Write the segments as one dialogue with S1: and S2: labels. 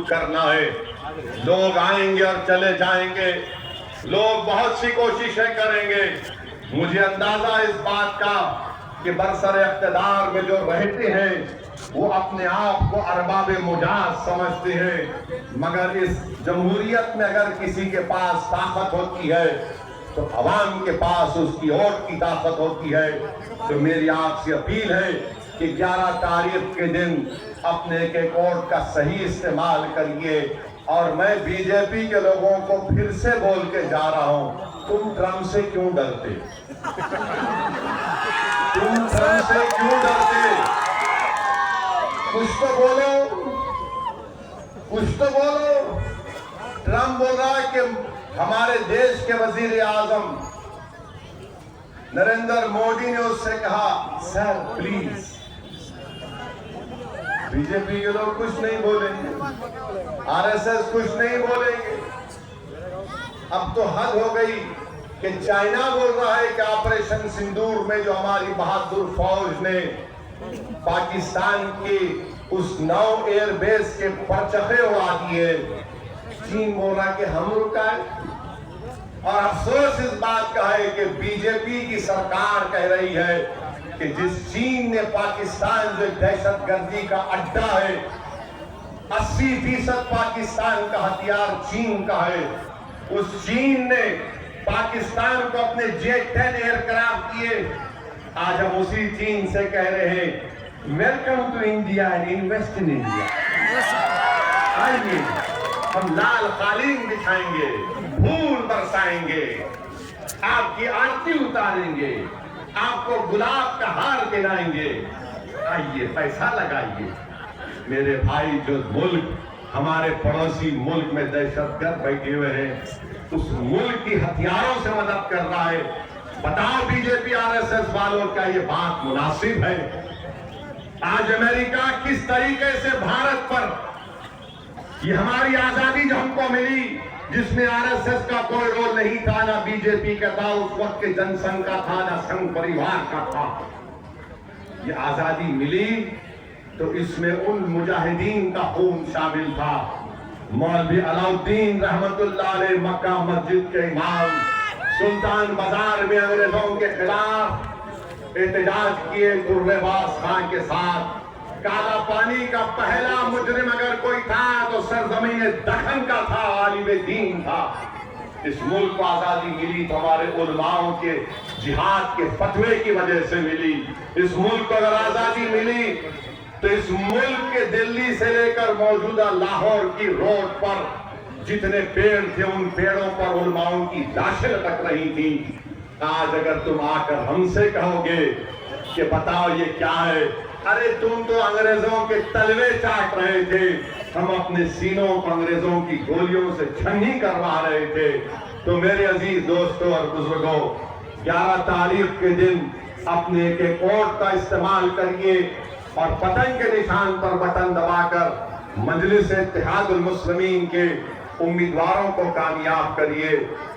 S1: کرنا ہے. لوگ آئیں گے اور چلے جائیں گے, لوگ بہت سی کوششیں کریں گے. مجھے اندازہ اس بات کا کہ برسر اقتدار میں جو رہتے ہیں وہ اپنے آپ کو ارباب مجاز سمجھتے ہیں, مگر اس جمہوریت میں اگر کسی کے پاس طاقت ہوتی ہے تو عوام کے پاس اس کی ووٹ کی طاقت ہوتی ہے. تو میری آپ سے اپیل ہے کہ 11 تاریخ کے دن اپنے ایک ووٹ کا صحیح استعمال کریے. اور میں بی جے پی کے لوگوں کو پھر سے بول کے جا رہا ہوں, تم ٹرمپ سے کیوں ڈرتے؟ تم ٹرمپ سے کیوں ڈرتے؟ کچھ تو بولو, کچھ تو بولو. ٹرمپ بول رہا ہے کہ ہمارے دیش کے وزیر اعظم نریندر مودی نے اس سے کہا سر پلیز. بی جے پی کے لوگ کچھ نہیں بولیں گے, آر ایس ایس کچھ نہیں بولیں گے. اب تو حد ہو گئی کہ چائنا بول رہا ہے کہ آپریشن سندور میں جو ہماری بہادر فوج نے پاکستان کی اس 9 ایئر بیس کے پرچخے اڑا دیے, چین بول رہا ہے کہ ہم رکائے. اور افسوس اس بات کا ہے کہ بی جے پی کی سرکار کہہ رہی ہے کہ جس چین نے پاکستان جو دہشت گردی کا اڈا ہے, 80% پاکستان کا ہتھیار چین کا ہے, اس چین نے پاکستان کو اپنے J-10 ایئر کرافٹ دیے. آج ہم اسی چین سے کہہ رہے ہیں welcome to India and invest in India. آئیے ہم لال قالین بچھائیں گے, پھول برسائیں گے, آپ کی آرتی اتاریں گے, آپ کو گلاب کا ہار پہنائیں گے. آئیے پیسہ لگائیے. میرے بھائی, جو ملک ہمارے پڑوسی ملک میں دہشت گرد بیٹھے ہوئے ہیں, اس ملک کی ہتھیاروں سے مدد کر رہا ہے. بتاؤ B J P R S S والوں, کیا یہ بات مناسب ہے؟ آج امریکہ کس طریقے سے بھارت پر, یہ ہماری آزادی جو ہم کو ملی جس میں آر ایس ایس کا کوئی رول نہیں تھا, نہ بی جے پی کا تھا, اس وقت کے جن سنگھ کا تھا, نہ سنگھ پریوار کا تھا. یہ آزادی ملی تو اس میں ان مجاہدین کا خون شامل تھا. مولوی علاؤالدین رحمت اللہ علیہ مکہ مسجد کے امام سلطان بازار میں انگریزوں کے خلاف احتجاج کیے قرباز خان کے ساتھ. کالا پانی کا پہلا مجرم اگر کوئی تھا تو سرزمین دکن کا تھا, عالم دین تھا. اس ملک کو آزادی ملی تو ہمارے علماؤں کے جہاد کے فتوے کی وجہ سے ملی. اس ملک کو اگر آزادی ملی تو اس ملک کے دلی سے لے کر موجودہ لاہور کی روڈ پر جتنے پیڑ تھے ان پیڑوں پر علماؤں کی لاشیں لٹک رہی تھیں. آج اگر تم آ کر ہم سے کہو گے کہ بتاؤ یہ کیا ہے, ارے تم تو انگریزوں کے تلوے چاٹ رہے تھے, ہم اپنے سینوں کو انگریزوں کی گولیوں سے چھنی کروا رہے تھے. تو میرے عزیز دوستوں اور بزرگوں, 11 تاریخ کے دن اپنے ایک ووٹ کا استعمال کریے اور پتنگ کے نشان پر بٹن دبا کر مجلس اتحاد المسلمین کے امیدواروں کو کامیاب کریے.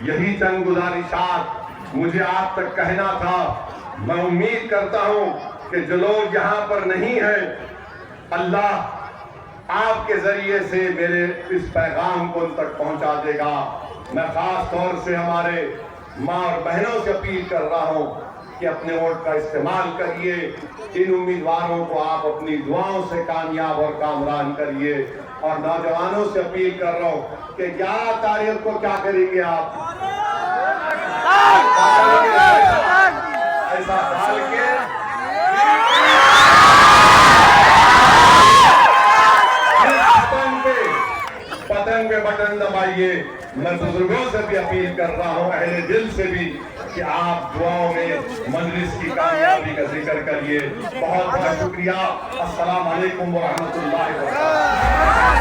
S1: یہی چند گزارشات مجھے آپ تک کہنا تھا. میں امید کرتا ہوں کہ جو لوگ یہاں پر نہیں ہیں, اللہ آپ کے ذریعے سے میرے اس پیغام کو ان تک پہنچا دے گا. میں خاص طور سے ہمارے ماں اور بہنوں سے اپیل کر رہا ہوں کہ اپنے ووٹ کا استعمال کریے. ان امیدواروں کو آپ اپنی دعاؤں سے کامیاب اور کامران کریے. اور نوجوانوں سے اپیل کر رہا ہوں کہ 11 تاریخ کو کیا کریں گے آپ؟ ایسا ڈال کے پتنگ پہ بٹن دبائیے. میں بزرگوں سے بھی اپیل کر رہا ہوں, اہل دل سے بھی, کہ آپ دعاؤں میں مجلس کی کامیابی کا ذکر کریے. بہت بہت شکریہ. السلام علیکم ورحمۃ اللہ وبرکاتہ.